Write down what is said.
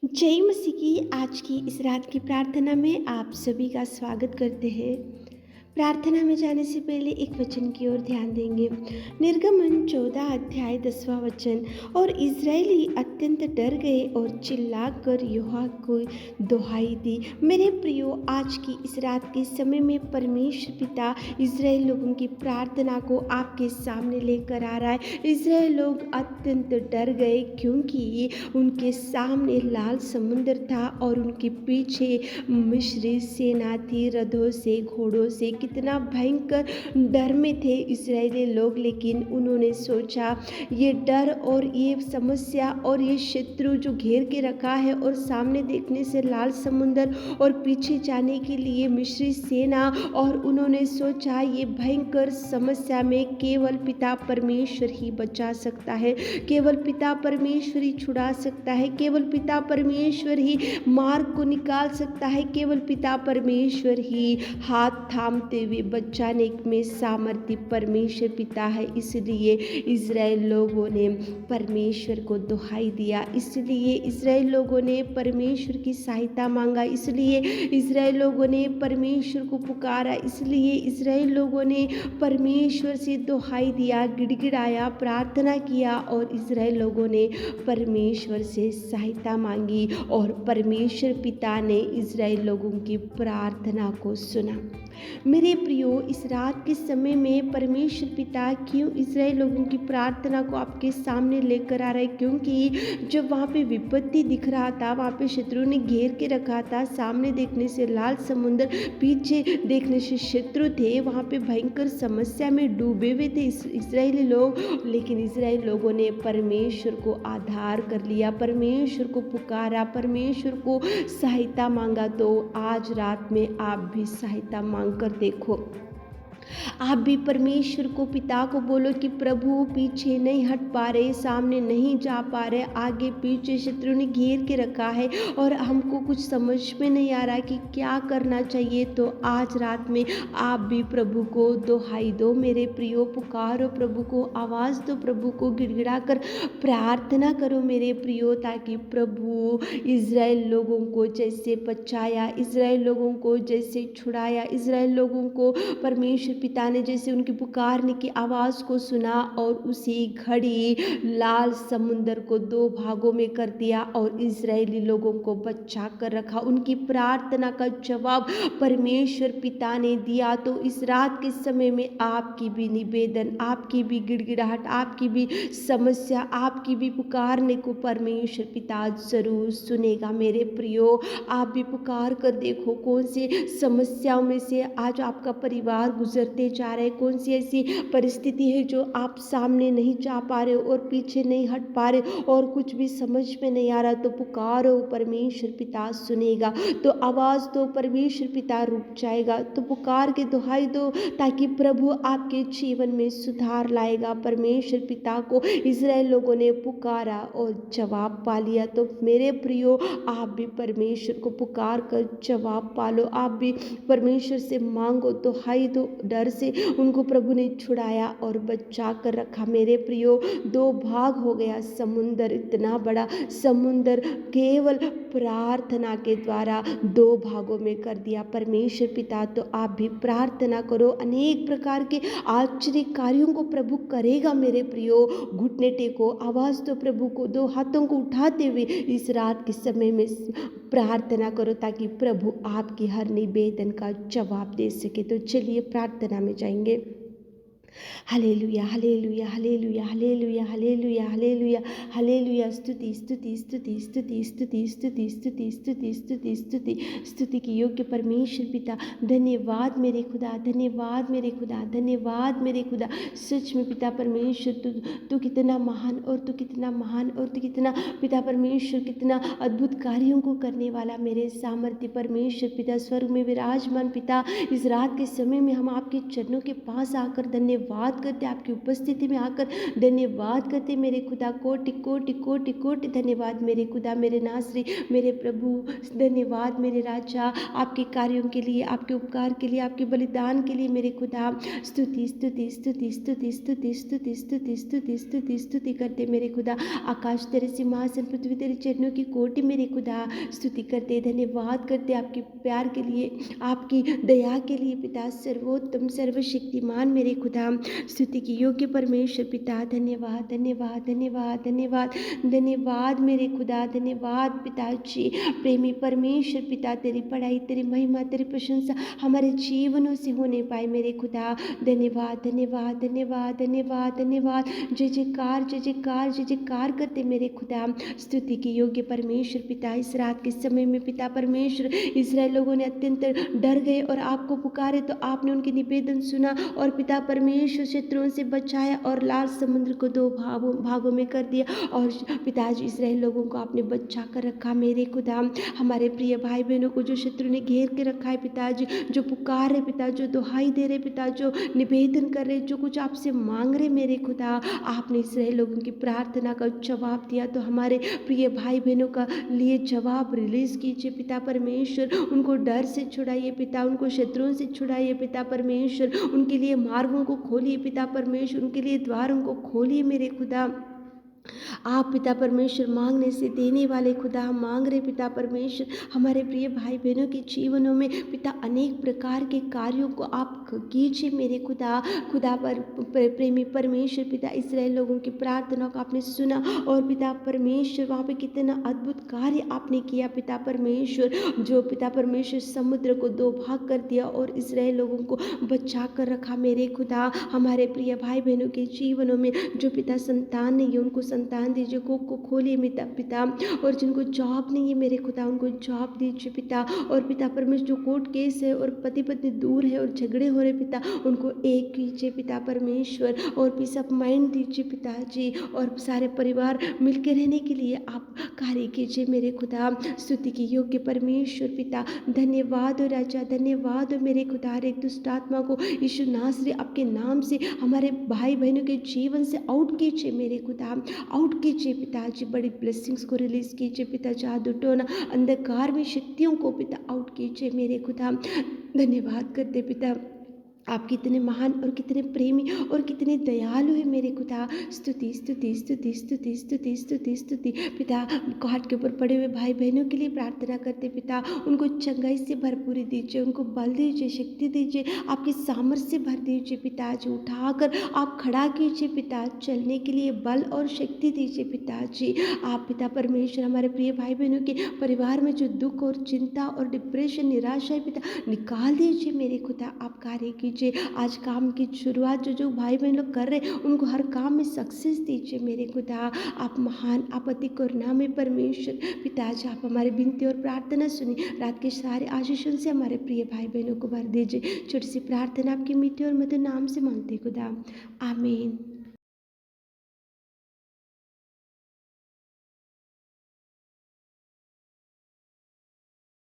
जय मसीह की आज की इस रात की प्रार्थना में आप सभी का स्वागत करते हैं। प्रार्थना में जाने से पहले एक वचन की ओर ध्यान देंगे। निर्गमन 14 अध्याय 10वां वचन। और इज़राइली अत्यंत डर गए और चिल्लाकर यहोवा को दुहाई दी। मेरे प्रियो, आज की इस रात के समय में परमेश्वर पिता इज़राइल लोगों की प्रार्थना को आपके सामने लेकर आ रहा है। इज़राइल लोग अत्यंत डर गए क्योंकि उनके सामने लाल समुद्र था और उनके पीछे मिस्री सेना थी, रथों से, घोड़ों से। कितना भयंकर डर में थे इस्राएली लोग, लेकिन उन्होंने सोचा ये डर और ये समस्या और ये शत्रु जो घेर के रखा है और सामने देखने से लाल समुद्र और पीछे जाने के लिए मिस्री सेना, और उन्होंने सोचा ये भयंकर समस्या में केवल पिता परमेश्वर ही बचा सकता है, केवल पिता परमेश्वर ही छुड़ा सकता है, केवल पिता परमेश्वर ही मार्ग को निकाल सकता है, केवल पिता परमेश्वर ही हाथ थामते हुए बचाने में सामर्थ्य परमेश्वर पिता है। इसलिए इज़राइल लोगों ने परमेश्वर को दुहाई दिया, इसलिए इज़राइल लोगों ने परमेश्वर की सहायता मांगा, इसलिए इज़राइल लोगों ने परमेश्वर को पुकारा, इसलिए इज़राइल लोगों ने परमेश्वर से दुहाई दिया, गिड़गिड़ाया, प्रार्थना किया और इज़राइल लोगों ने परमेश्वर से सहायता मांगी और परमेश्वर पिता ने इज़राइल लोगों की प्रार्थना को सुना। मेरे प्रियो, इस रात के समय में परमेश्वर पिता क्यों इज़राइल लोगों की प्रार्थना को आपके सामने लेकर आ रहा है? क्योंकि जब वहाँ पे विपत्ति दिख रहा था, वहाँ पे शत्रु ने घेर के रखा था, सामने देखने से लाल समुद्र, पीछे देखने से शत्रु थे, वहाँ पे भयंकर समस्या में डूबे हुए थे इज़राइली लोग, लेकिन इज़राइल लोगों ने परमेश्वर को आधार कर लिया, परमेश्वर को पुकारा, परमेश्वर को सहायता मांगा। तो आज रात में आप भी सहायता मांग कर देखो। आप भी परमेश्वर को, पिता को बोलो कि प्रभु पीछे नहीं हट पा रहे, सामने नहीं जा पा रहे, आगे पीछे शत्रु ने घेर के रखा है और हमको कुछ समझ में नहीं आ रहा कि क्या करना चाहिए। तो आज रात में आप भी प्रभु को दुहाई दो मेरे प्रियो, पुकारो प्रभु को, आवाज़ दो प्रभु को, गिड़गिड़ा कर प्रार्थना करो मेरे प्रियो, ताकि प्रभु इज़राइल लोगों को जैसे बचाया, इज़राइल लोगों को जैसे छुड़ाया, इज़राइल लोगों को परमेश्वर पिता ने जैसे उनकी पुकारने की आवाज़ को सुना और उसी घड़ी लाल समुद्र को दो भागों में कर दिया और इज़राइली लोगों को बचा कर रखा। उनकी प्रार्थना का जवाब परमेश्वर पिता ने दिया। तो इस रात के समय में आपकी भी निवेदन, आपकी भी गिड़गिड़ाहट, आपकी भी समस्या, आपकी भी पुकारने को परमेश्वर पिता जरूर सुनेगा मेरे प्रियो। आप भी पुकार कर देखो, कौन सी समस्याओं में से आज आपका परिवार गुजरते जा रहे, कौन सी ऐसी परिस्थिति है जो आप सामने नहीं जा पा रहे हो और पीछे नहीं हट पा रहे और कुछ भी समझ में नहीं आ रहा। तो पुकारो, परमेश्वर पिता सुनेगा। तो आवाज़ दो, परमेश्वर पिता रुक जाएगा। तो पुकार के दुहाई दो ताकि प्रभु आपके जीवन में सुधार लाएगा। परमेश्वर पिता को इज़राइल लोगों ने पुकारा और जवाब पा लिया। तो मेरे प्रियो, आप भी परमेश्वर को पुकार कर जवाब पालो, आप भी परमेश्वर से मांगो, दुहाई दो। डर से उनको प्रभु ने छुड़ाया और बचा कर रखा मेरे प्रियो। दो भाग हो गया समुंदर, इतना बड़ा समुंदर केवल प्रार्थना के द्वारा दो भागों में कर दिया परमेश्वर पिता। तो आप भी प्रार्थना करो, अनेक प्रकार के आश्चर्य कार्यों को प्रभु करेगा मेरे प्रियो। घुटने टेको, आवाज़ दो प्रभु को, दो हाथों को उठाते हुए इस रात के समय में प्रार्थना करो ताकि प्रभु आपकी हर निवेदन का जवाब दे सके। तो चलिए प्रार्थना में जाएंगे। Hallelujah, hallelujah, hallelujah, hallelujah, hallelujah, hallelujah, hallelujah. स्तुति, स्तुति, स्तुति, स्तुति, स्तुति, स्तुति, स्तुति, स्तुति, स्तुति, स्तुति, स्तुति की योग्य परमेश्वर पिता, धन्यवाद मेरे खुदा, धन्यवाद मेरे खुदा, धन्यवाद मेरे खुदा। सच में पिता परमेश्वर, तू कितना महान और तू कितना महान और तू कितना पिता परमेश्वर, कितना अद्भुत कार्यों को करने वाला मेरे सामर्थ्य परमेश्वर पिता, स्वर्ग में विराजमान पिता। इस रात के समय में हम आपके चरणों के पास आकर धन्यवाद धन्यवाद करते आपकी उपस्थिति में आकर, धन्यवाद करते मेरे खुदा। कोटि कोटि कोटि कोटि धन्यवाद मेरे खुदा, मेरे नासरी, मेरे प्रभु। धन्यवाद मेरे राजा, आपके कार्यों के लिए, आपके उपकार के लिए, आपके बलिदान के लिए मेरे खुदा। स्तुति स्तुति स्तुति स्तुति स्तुति स्तुति स्तुति स्तुति स्तुति स्तुति करते मेरे खुदा। आकाश तेरे सिंहासन, पृथ्वी तेरे चरणों की कोटि मेरे खुदा। स्तुति करते, धन्यवाद करते आपके प्यार के लिए, आपकी दया के लिए पिता। सर्वोत्तम सर्वशक्तिमान मेरे खुदा, स्तुति की योग्य परमेश्वर पिता। धन्यवाद धन्यवाद धन्यवाद धन्यवाद धन्यवाद मेरे खुदा। धन्यवाद पिताजी, प्रेमी परमेश्वर पिता। तेरी पढ़ाई, तेरी महिमा, तेरी प्रशंसा हमारे जीवनों से होने पाए मेरे खुदा। धन्यवाद धन्यवाद धन्यवाद धन्यवाद धन्यवाद। जय जयकार जय जयकार जय जयकार करते मेरे खुदा। स्तुति की योग्य परमेश्वर पिता। इस रात के समय में पिता परमेश्वर, इस्राएल लोगों ने अत्यंत डर गए और आपको पुकारे तो आपने उनकी निवेदन सुना और पिता परमेश्वर शत्रुओं से बचाया और लाल समुद्र को दो भागों में कर दिया और पिताजी इस्राएल लोगों को आपने बचा कर रखा मेरे खुदा। हमारे प्रिय भाई बहनों को जो शत्रु ने घेर के रखा है पिताजी, जो पुकार रहे पिता, जो दुहाई दे रहे पिता, जो निवेदन कर रहे, जो कुछ आपसे मांग रहे मेरे खुदा, आपने इस्राएल लोगों की प्रार्थना का जवाब दिया। तो हमारे प्रिय भाई बहनों का लिए जवाब रिलीज कीजिए पिता परमेश्वर। उनको डर से छुड़ाइए पिता, उनको शत्रुओं से छुड़ाइए पिता परमेश्वर। उनके लिए मार्गों को खोलिए पिता परमेश्वर, उनके लिए द्वारों को खोलिए मेरे खुदा। आप पिता परमेश्वर मांगने से देने वाले खुदा, हम मांग रहे पिता परमेश्वर हमारे प्रिय भाई बहनों के जीवनों में पिता अनेक प्रकार के कार्यों को आप कीजिए मेरे खुदा। खुदा पर प्रेमी परमेश्वर पिता, इस्राएल लोगों की प्रार्थना को आपने सुना और पिता परमेश्वर वहाँ पे कितना अद्भुत कार्य आपने किया पिता परमेश्वर। जो पिता परमेश्वर समुद्र को दो भाग कर दिया और इस्राएल लोगों को बचा कर रखा मेरे खुदा। हमारे प्रिय भाई बहनों के जीवनों में जो पिता संतान नहीं है उनको संतान दीजिए, को खोलिए मेरा पिता। और जिनको जॉब नहीं है मेरे खुदा उनको जॉब दीजिए पिता। और पिता परमेश्वर जो कोर्ट केस है और पति पत्नी दूर है और झगड़े हो रहे पिता, उनको एक कीजिए पिता परमेश्वर। और पीस ऑफ माइंड दीजिए पिताजी, और सारे परिवार मिलकर रहने के लिए आप कार्य कीजिए मेरे खुदा। स्तुति की योग्य परमेश्वर पिता, धन्यवाद हो राजा, धन्यवाद हो मेरे खुदा। हर एक दुष्ट आत्मा को यीशु नासरी आपके नाम से हमारे भाई बहनों के जीवन से आउट कीजिए मेरे खुदा, आउट कीजिए पिताजी। बड़ी ब्लेसिंग्स को रिलीज कीजिए पिता। जादू टोना अंधकार में शक्तियों को पिता आउट कीजिए मेरे खुदा। धन्यवाद करते पिता, आप कितने महान और कितने प्रेमी और कितने दयालु है मेरे खुदा। स्तुति स्तुति स्तुति स्तुति स्तुति स्तुति स्तुति पिता। घाट के ऊपर पड़े हुए भाई बहनों के लिए प्रार्थना करते पिता, उनको चंगाई से भरपूरी दीजिए, उनको बल दीजिए, शक्ति दीजिए, आपकी सामर्थ्य से भर दीजिए पिताजी। उठाकर आप खड़ा कीजिए पिता, चलने के लिए बल और शक्ति दीजिए पिताजी। आप पिता परमेश्वर हमारे प्रिय भाई बहनों के परिवार में जो दुख और चिंता और डिप्रेशन निराशा है पिता, निकाल दीजिए मेरे खुदा। आप कार्य कीजिए आज काम की शुरुआत जो भाई बहन लोग कर रहे उनको हर काम में सक्सेस दीजिए मेरे खुदा। आप महान, आप अति करुणामय परमेश्वर पिताजी, आप हमारी विनती और प्रार्थना सुनी। रात के सारे आशीषों से हमारे प्रिय भाई बहनों को भर दीजिए। छोटी सी प्रार्थना आपकी मीठी और मधुर नाम से मांगते खुदा, आमीन।